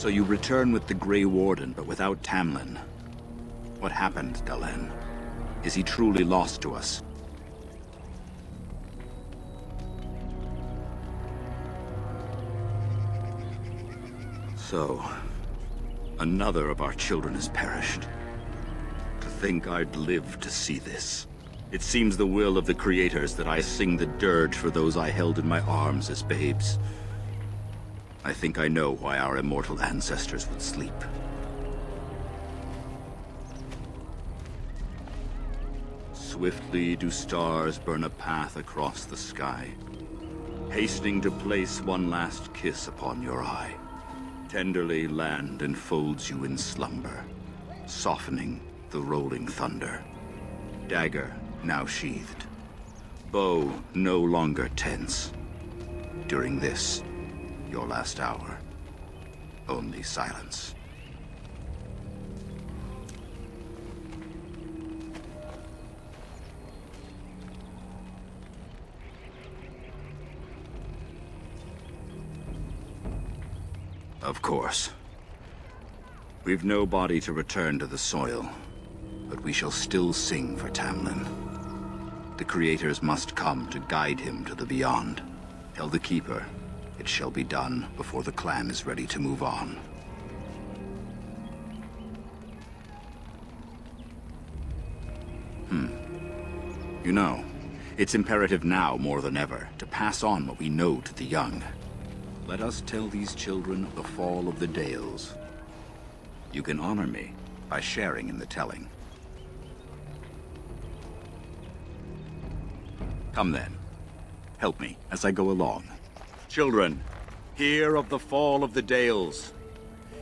So you return with the Grey Warden, but without Tamlin. What happened, Dalen? Is he truly lost to us? So, another of our children has perished. To think I'd live to see this. It seems the will of the Creators that I sing the dirge for those I held in my arms as babes. I think I know why our immortal ancestors would sleep. Swiftly do stars burn a path across the sky, hastening to place one last kiss upon your eye. Tenderly land enfolds you in slumber, softening the rolling thunder. Dagger now sheathed, bow no longer tense. During this, your last hour, only silence. Of course. We've no body to return to the soil, but we shall still sing for Tamlin. The Creators must come to guide him to the beyond. Tell the Keeper, it shall be done before the clan is ready to move on. You know, it's imperative now more than ever to pass on what we know to the young. Let us tell these children of the fall of the Dales. You can honor me by sharing in the telling. Come then. Help me as I go along. Children, hear of the fall of the Dales.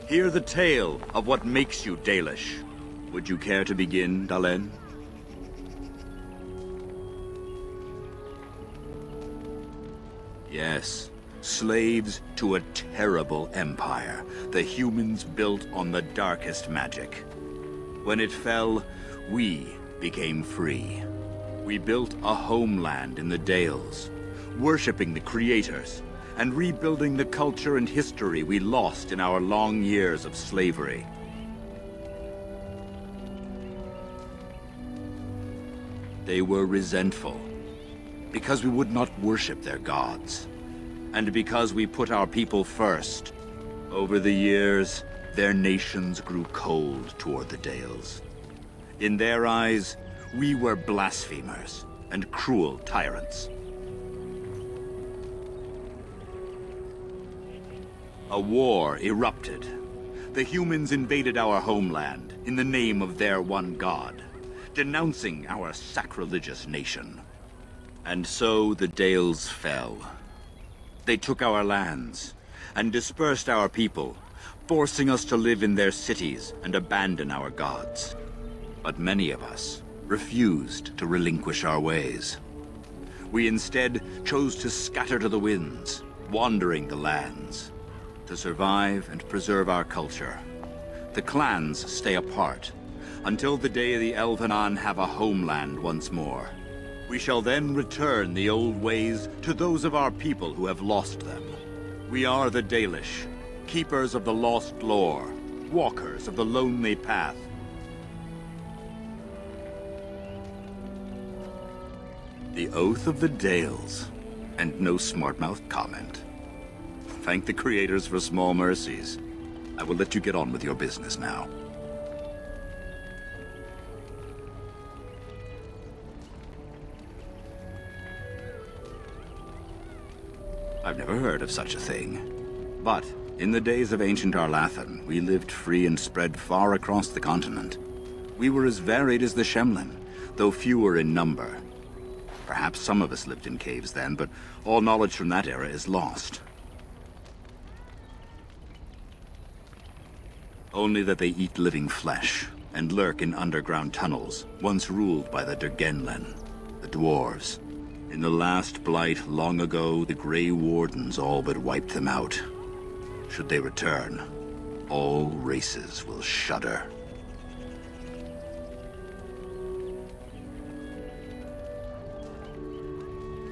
Hear the tale of what makes you Dalish. Would you care to begin, Dalen? Yes. Slaves to a terrible empire, the humans built on the darkest magic. When it fell, we became free. We built a homeland in the Dales, worshipping the Creators, and rebuilding the culture and history we lost in our long years of slavery. They were resentful, because we would not worship their gods. And because we put our people first. Over the years, their nations grew cold toward the Dales. In their eyes, we were blasphemers and cruel tyrants. A war erupted. The humans invaded our homeland in the name of their one god, denouncing our sacrilegious nation. And so the Dales fell. They took our lands and dispersed our people, forcing us to live in their cities and abandon our gods. But many of us refused to relinquish our ways. We instead chose to scatter to the winds, wandering the lands. To survive and preserve our culture, the clans stay apart until the day the Elvenan have a homeland once more. We shall then return the old ways to those of our people who have lost them. We are the Dalish, keepers of the lost lore, walkers of the lonely path. The Oath of the Dales, and no smart-mouthed comment. Thank the Creators for small mercies. I will let you get on with your business now. I've never heard of such a thing. But, in the days of ancient Arlathan, we lived free and spread far across the continent. We were as varied as the Shemlin, though fewer in number. Perhaps some of us lived in caves then, but all knowledge from that era is lost. Only that they eat living flesh, and lurk in underground tunnels, once ruled by the Dergenlen, the dwarves. In the last blight long ago, the Grey Wardens all but wiped them out. Should they return, all races will shudder.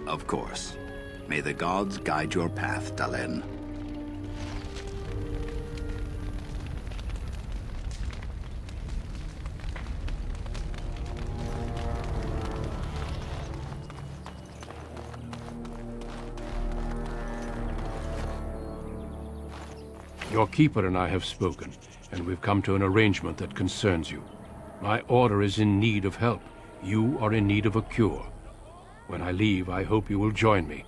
Of course. May the gods guide your path, Dalen. Your keeper and I have spoken, and we've come to an arrangement that concerns you. My order is in need of help. You are in need of a cure. When I leave, I hope you will join me.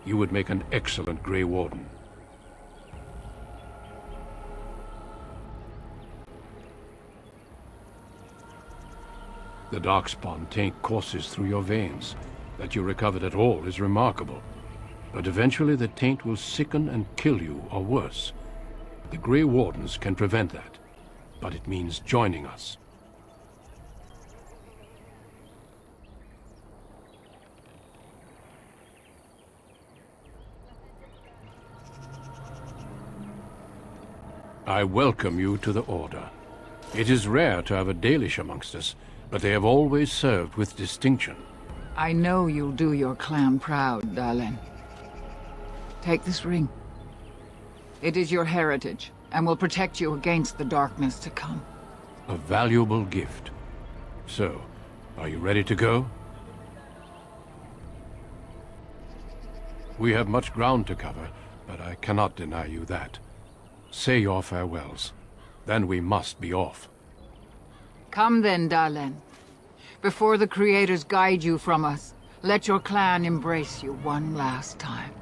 You would make an excellent Grey Warden. The Darkspawn taint courses through your veins. That you recovered at all is remarkable. But eventually the taint will sicken and kill you, or worse. The Grey Wardens can prevent that, but it means joining us. I welcome you to the Order. It is rare to have a Dalish amongst us, but they have always served with distinction. I know you'll do your clan proud, Dalen. Take this ring. It is your heritage, and will protect you against the darkness to come. A valuable gift. So, are you ready to go? We have much ground to cover, but I cannot deny you that. Say your farewells. Then we must be off. Come then, Dalen. Before the Creators guide you from us, let your clan embrace you one last time.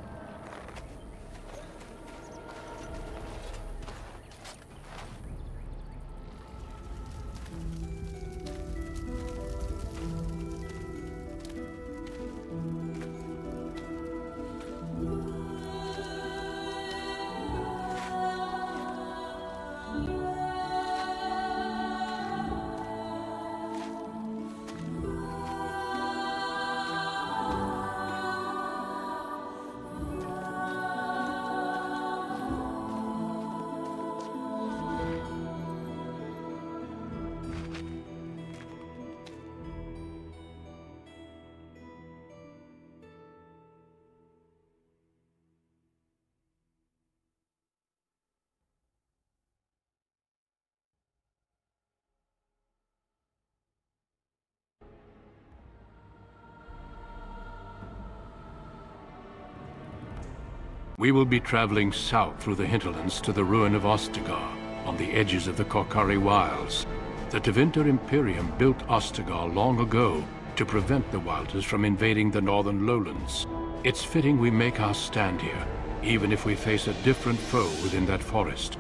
We will be traveling south through the hinterlands to the ruin of Ostagar, on the edges of the Korcari Wilds. The Tevinter Imperium built Ostagar long ago to prevent the Wilders from invading the northern lowlands. It's fitting we make our stand here, even if we face a different foe within that forest.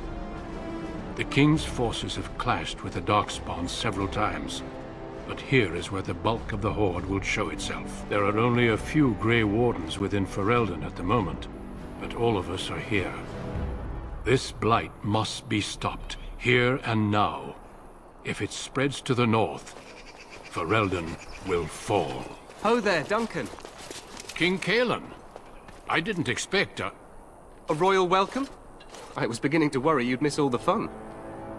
The King's forces have clashed with the Darkspawn several times, but here is where the bulk of the Horde will show itself. There are only a few Grey Wardens within Ferelden at the moment, but all of us are here. This blight must be stopped, here and now. If it spreads to the north, Ferelden will fall. Ho there, Duncan. King Cailan. I didn't expect a royal welcome? I was beginning to worry you'd miss all the fun.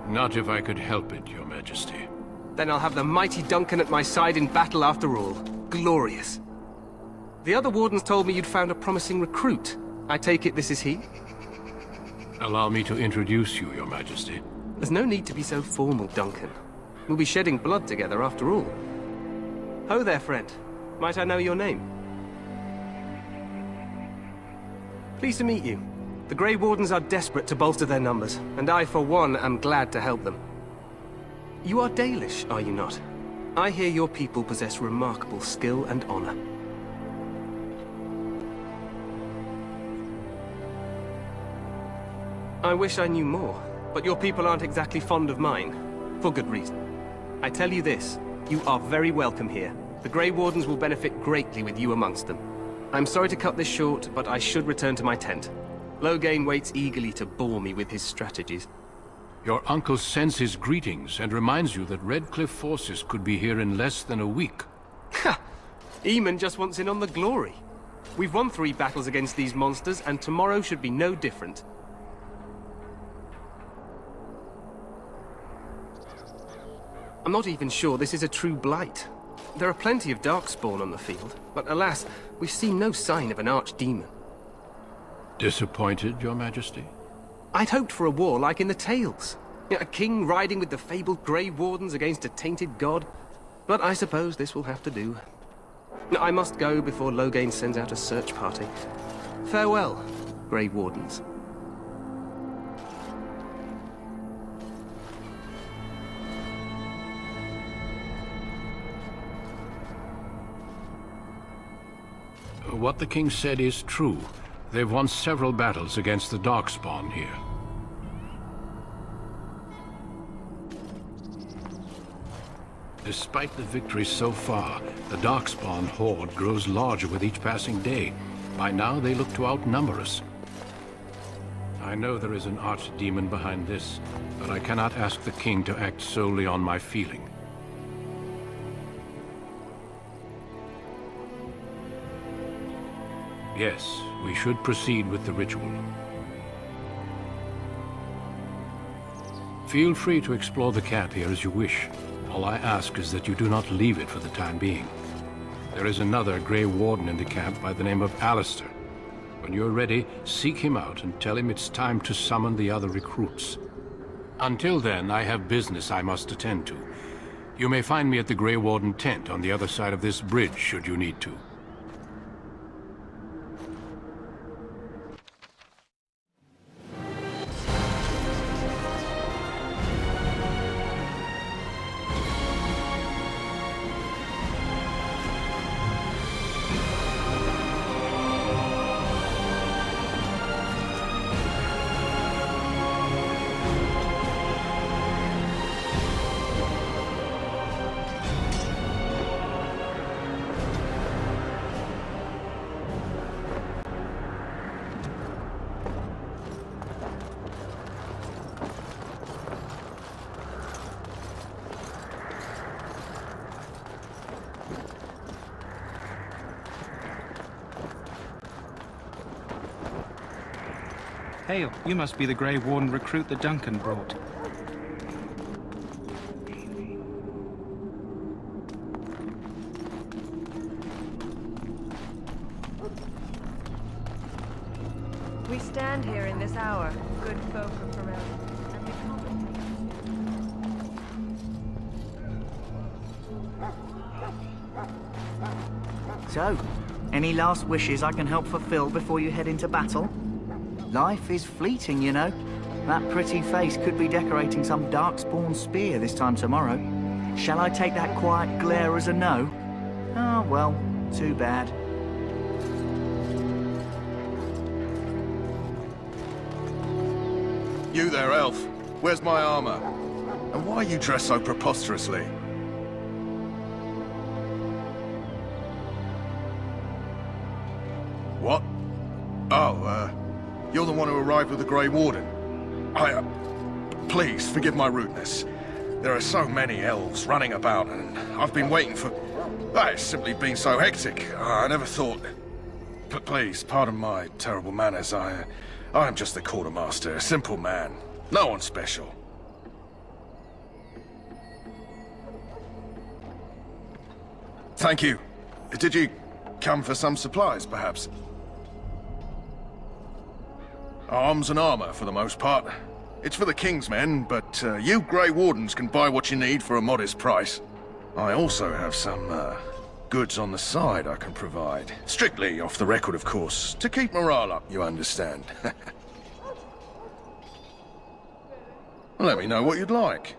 Not if I could help it, Your Majesty. Then I'll have the mighty Duncan at my side in battle after all. Glorious. The other wardens told me you'd found a promising recruit. I take it this is he? Allow me to introduce you, Your Majesty. There's no need to be so formal, Duncan. We'll be shedding blood together after all. Ho there, friend. Might I know your name? Pleased to meet you. The Grey Wardens are desperate to bolster their numbers, and I, for one, am glad to help them. You are Dalish, are you not? I hear your people possess remarkable skill and honor. I wish I knew more, but your people aren't exactly fond of mine. For good reason. I tell you this, you are very welcome here. The Grey Wardens will benefit greatly with you amongst them. I'm sorry to cut this short, but I should return to my tent. Loghain waits eagerly to bore me with his strategies. Your uncle sends his greetings and reminds you that Redcliffe forces could be here in less than a week. Ha! Eamon just wants in on the glory. We've won 3 battles against these monsters, and tomorrow should be no different. I'm not even sure this is a true blight. There are plenty of Darkspawn on the field, but alas, we've seen no sign of an archdemon. Disappointed, Your Majesty? I'd hoped for a war like in the Tales. A king riding with the fabled Grey Wardens against a tainted god. But I suppose this will have to do. I must go before Loghain sends out a search party. Farewell, Grey Wardens. What the king said is true. They've won several battles against the Darkspawn here. Despite the victories so far, the Darkspawn horde grows larger with each passing day. By now, they look to outnumber us. I know there is an archdemon behind this, but I cannot ask the king to act solely on my feeling. Yes, we should proceed with the ritual. Feel free to explore the camp here as you wish. All I ask is that you do not leave it for the time being. There is another Grey Warden in the camp by the name of Alistair. When you're ready, seek him out and tell him it's time to summon the other recruits. Until then, I have business I must attend to. You may find me at the Grey Warden tent on the other side of this bridge, should you need to. Hail, you must be the Grey Warden recruit that Duncan brought. We stand here in this hour, good folk of Ferelden, and we contemplate. So, any last wishes I can help fulfill before you head into battle? Life is fleeting, you know. That pretty face could be decorating some Darkspawn spear this time tomorrow. Shall I take that quiet glare as a no? Oh, well, too bad. You there, elf. Where's my armor? And why are you dressed so preposterously? What? Oh, you're the one who arrived with the Grey Warden. Please, forgive my rudeness. There are so many elves running about, and I've been waiting for... It's simply been so hectic. I never thought... But please, pardon my terrible manners. I am just the quartermaster, a simple man. No one special. Thank you. Did you come for some supplies, perhaps? Arms and armor, for the most part. It's for the King's men, but you Grey Wardens can buy what you need for a modest price. I also have some goods on the side I can provide. Strictly off the record, of course. To keep morale up, you understand. Let me know what you'd like.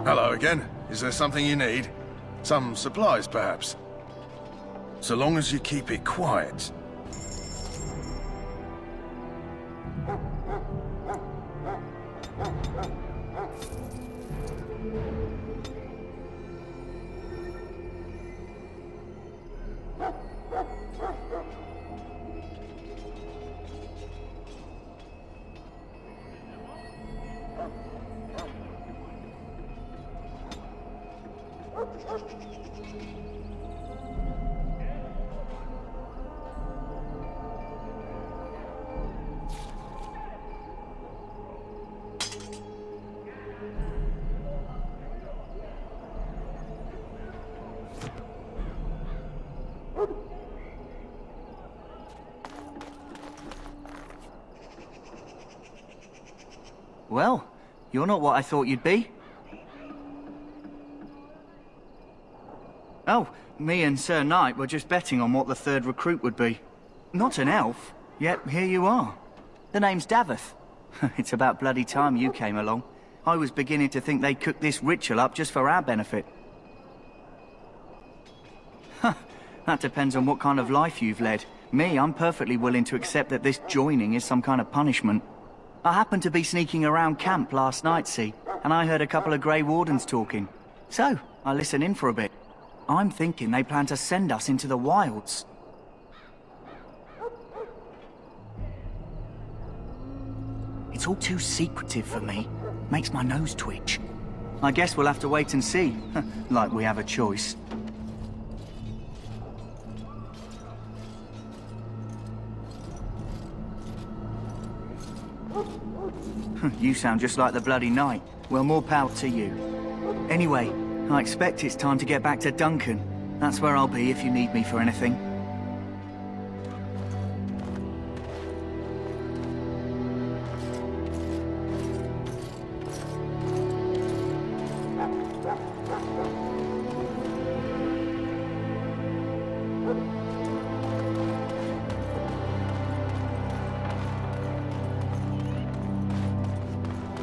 Hello again. Is there something you need? Some supplies, perhaps? So long as you keep it quiet. Well, you're not what I thought you'd be. Oh, me and Sir Knight were just betting on what the third recruit would be. Not an elf, yet here you are. The name's Daveth. It's about bloody time you came along. I was beginning to think they cooked this ritual up just for our benefit. Huh, that depends on what kind of life you've led. Me, I'm perfectly willing to accept that this joining is some kind of punishment. I happened to be sneaking around camp last night, see, and I heard a couple of Grey Wardens talking. So, I listened in for a bit. I'm thinking they plan to send us into the wilds. It's all too secretive for me. Makes my nose twitch. I guess we'll have to wait and see. Like we have a choice. You sound just like the bloody knight. Well, more power to you. Anyway, I expect it's time to get back to Duncan. That's where I'll be if you need me for anything.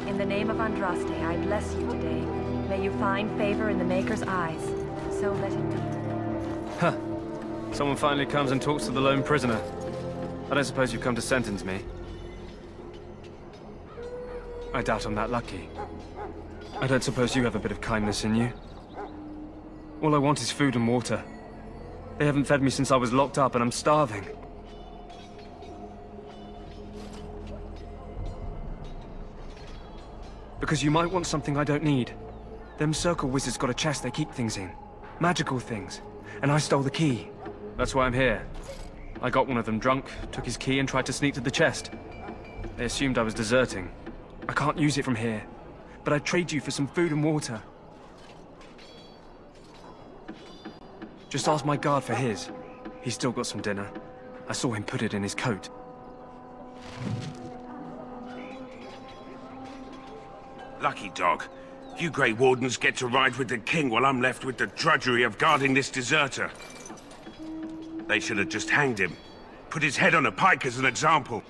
In the name of Andraste, I bless you today. May you find favor in the Maker's eyes. So let it be. Huh. Someone finally comes and talks to the lone prisoner. I don't suppose you've come to sentence me. I doubt I'm that lucky. I don't suppose you have a bit of kindness in you. All I want is food and water. They haven't fed me since I was locked up and I'm starving. Because you might want something I don't need. Them circle wizards got a chest they keep things in. Magical things. And I stole the key. That's why I'm here. I got one of them drunk, took his key and tried to sneak to the chest. They assumed I was deserting. I can't use it from here. But I'd trade you for some food and water. Just ask my guard for his. He's still got some dinner. I saw him put it in his coat. Lucky dog. You Grey Wardens get to ride with the king while I'm left with the drudgery of guarding this deserter. They should have just hanged him. Put his head on a pike as an example.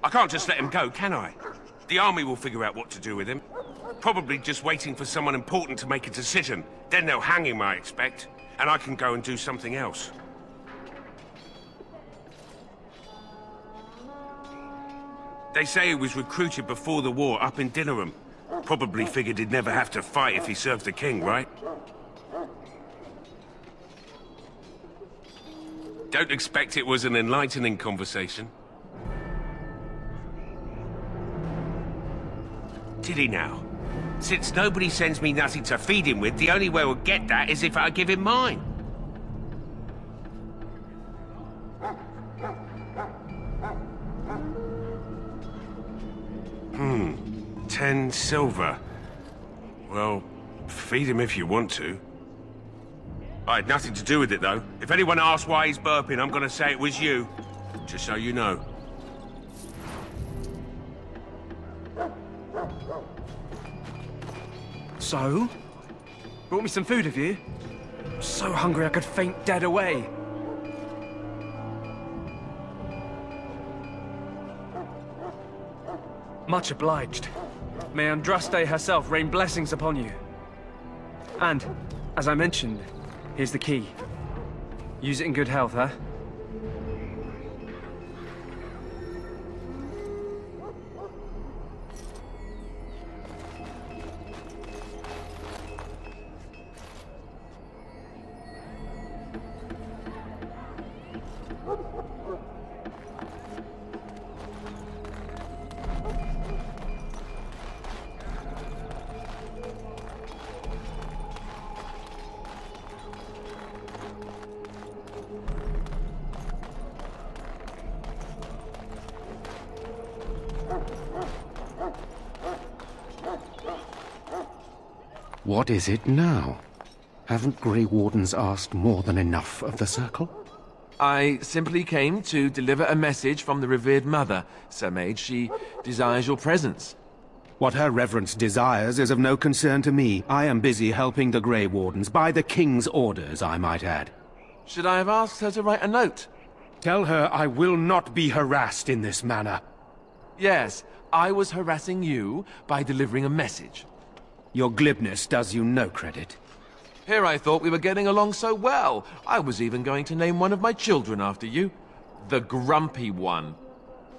I can't just let him go, can I? The army will figure out what to do with him. Probably just waiting for someone important to make a decision. Then they'll hang him, I expect. And I can go and do something else. They say he was recruited before the war up in Dinnerham. Probably figured he'd never have to fight if he served the king, right? Don't expect it was an enlightening conversation. Did he now? Since nobody sends me nothing to feed him with, the only way we'll get that is if I give him mine. 10 silver. Well, feed him if you want to. I had nothing to do with it, though. If anyone asks why he's burping, I'm gonna say it was you. Just so you know. So? Brought me some food, have you? I'm so hungry I could faint dead away. Much obliged. May Andraste herself rain blessings upon you. And, as I mentioned, here's the key. Use it in good health, huh? What is it now? Haven't Grey Wardens asked more than enough of the Circle? I simply came to deliver a message from the revered mother, Sir Mage. She desires your presence. What her reverence desires is of no concern to me. I am busy helping the Grey Wardens, by the King's orders, I might add. Should I have asked her to write a note? Tell her I will not be harassed in this manner. Yes, I was harassing you by delivering a message. Your glibness does you no credit. Here I thought we were getting along so well. I was even going to name one of my children after you. The Grumpy One.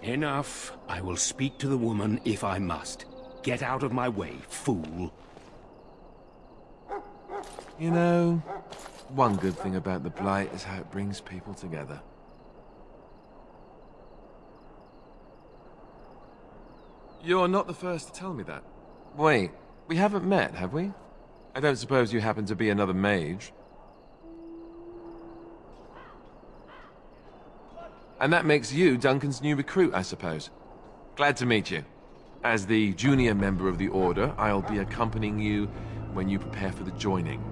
Enough. I will speak to the woman if I must. Get out of my way, fool. You know, one good thing about the Blight is how it brings people together. You're not the first to tell me that. Wait, we haven't met, have we? I don't suppose you happen to be another mage. And that makes you Duncan's new recruit, I suppose. Glad to meet you. As the junior member of the Order, I'll be accompanying you when you prepare for the joining.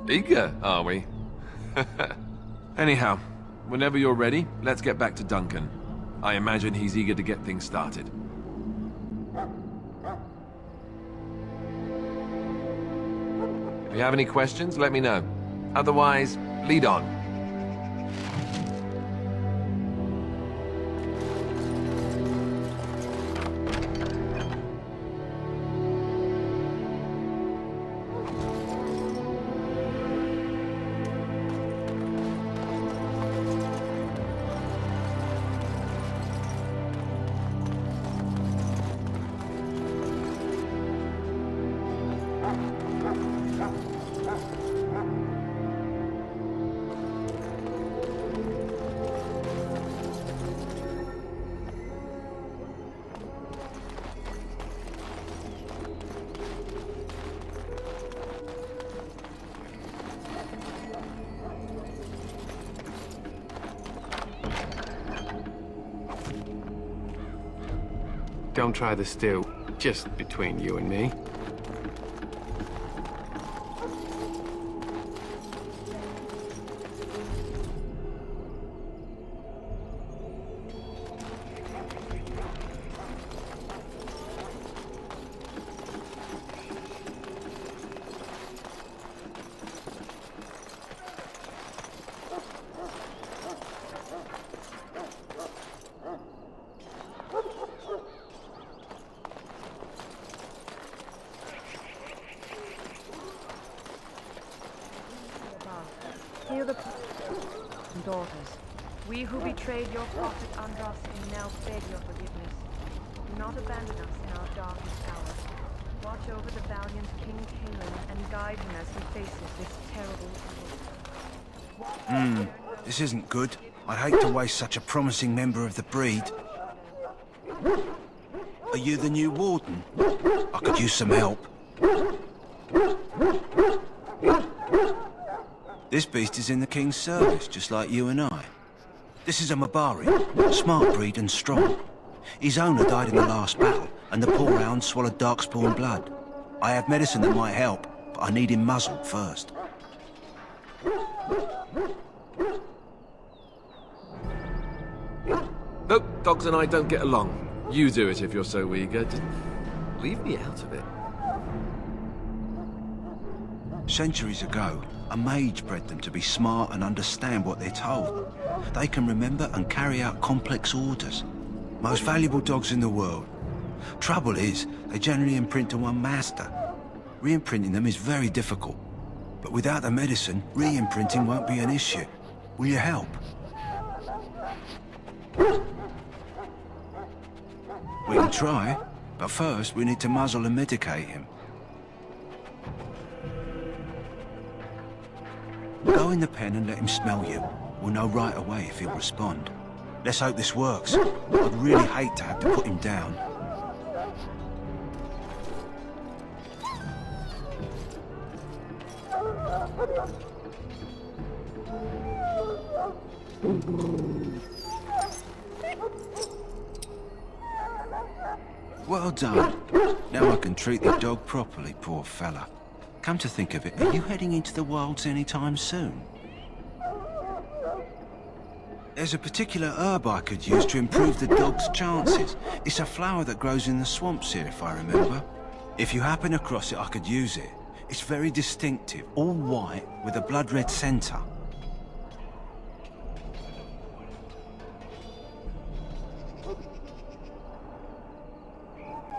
Eager, are we? Anyhow, whenever you're ready, let's get back to Duncan. I imagine he's eager to get things started. If you have any questions, let me know. Otherwise, lead on. Don't try the stew, just between you and me. Hear the daughters. We who betrayed your prophet Andraste now beg your forgiveness. Do not abandon us in our darkest hour. Watch over the valiant King Cailan and guide him as he faces this terrible evil. This isn't good. I'd hate to waste such a promising member of the breed. Are you the new warden? I could use some help. This beast is in the King's service, just like you and I. This is a Mabari, smart breed and strong. His owner died in the last battle, and the poor hound swallowed darkspawn blood. I have medicine that might help, but I need him muzzled first. Nope, dogs and I don't get along. You do it if you're so eager. Just leave me out of it. Centuries ago, a mage bred them to be smart and understand what they're told. They can remember and carry out complex orders. Most valuable dogs in the world. Trouble is, they generally imprint to one master. Re-imprinting them is very difficult. But without the medicine, re-imprinting won't be an issue. Will you help? We can try, but first we need to muzzle and medicate him. Go in the pen and let him smell you. We'll know right away if he'll respond. Let's hope this works. I'd really hate to have to put him down. Well done. Now I can treat the dog properly, poor fella. Come to think of it, are you heading into the wilds anytime soon? There's a particular herb I could use to improve the dog's chances. It's a flower that grows in the swamps here, if I remember. If you happen across it, I could use it. It's very distinctive, all white with a blood-red centre.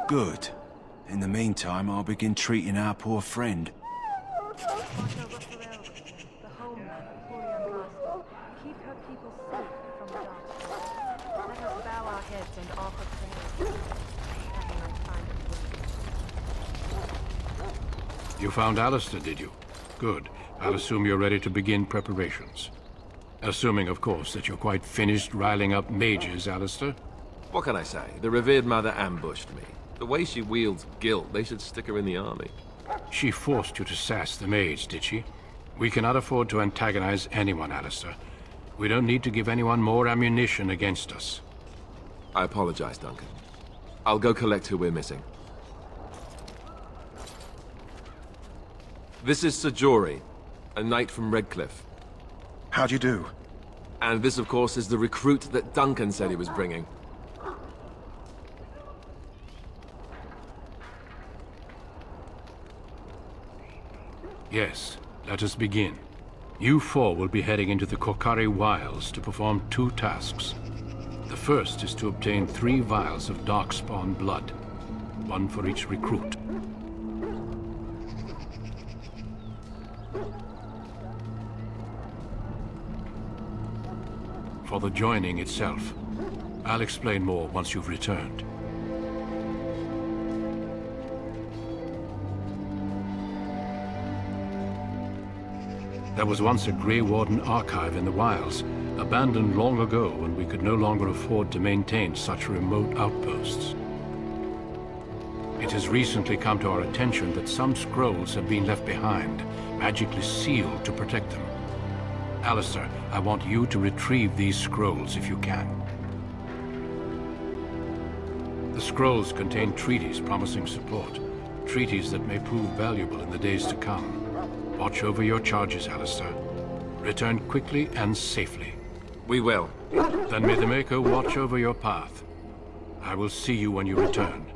Good. In the meantime, I'll begin treating our poor friend. Watch over Ferelden, the homeland of Puri-Andraste. Keep her people safe from the Darkspawn. Let us bow our heads and offer prayers. That we might find its way. You found Alistair, did you? Good. I'll assume you're ready to begin preparations. Assuming, of course, that you're quite finished riling up mages, Alistair. What can I say? The revered mother ambushed me. The way she wields guilt, they should stick her in the army. She forced you to sass the mage, did she? We cannot afford to antagonize anyone, Alistair. We don't need to give anyone more ammunition against us. I apologize, Duncan. I'll go collect who we're missing. This is Sir Jory, a knight from Redcliffe. How'd you do? And this, of course, is the recruit that Duncan said he was bringing. Yes, let us begin. You four will be heading into the Korcari Wilds to perform 2 tasks. The first is to obtain 3 vials of Darkspawn blood, 1 for each recruit. For the joining itself, I'll explain more once you've returned. There was once a Grey Warden archive in the wilds, abandoned long ago when we could no longer afford to maintain such remote outposts. It has recently come to our attention that some scrolls have been left behind, magically sealed to protect them. Alistair, I want you to retrieve these scrolls if you can. The scrolls contain treaties promising support, treaties that may prove valuable in the days to come. Watch over your charges, Alistair. Return quickly and safely. We will. Then may the Maker watch over your path. I will see you when you return.